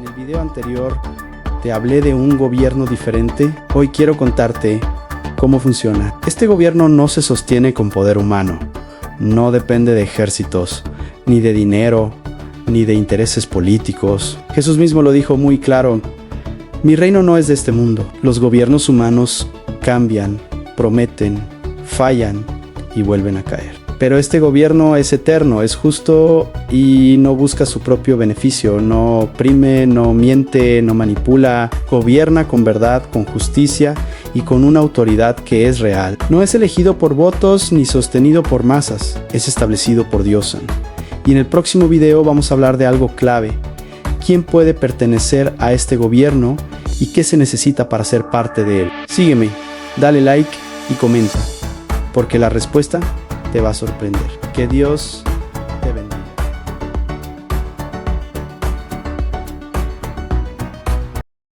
En el video anterior te hablé de un gobierno diferente. Hoy quiero contarte cómo funciona. Este gobierno no se sostiene con poder humano. No depende de ejércitos, ni de dinero, ni de intereses políticos. Jesús mismo lo dijo muy claro. Mi reino no es de este mundo. Los gobiernos humanos cambian, prometen, fallan y vuelven a caer. Pero este gobierno es eterno, es justo y no busca su propio beneficio, no oprime, no miente, no manipula, gobierna con verdad, con justicia y con una autoridad que es real. No es elegido por votos ni sostenido por masas, es establecido por Dios. Y en el próximo video vamos a hablar de algo clave. ¿Quién puede pertenecer a este gobierno y qué se necesita para ser parte de él? Sígueme, dale like y comenta, porque la respuesta te va a sorprender. Que Dios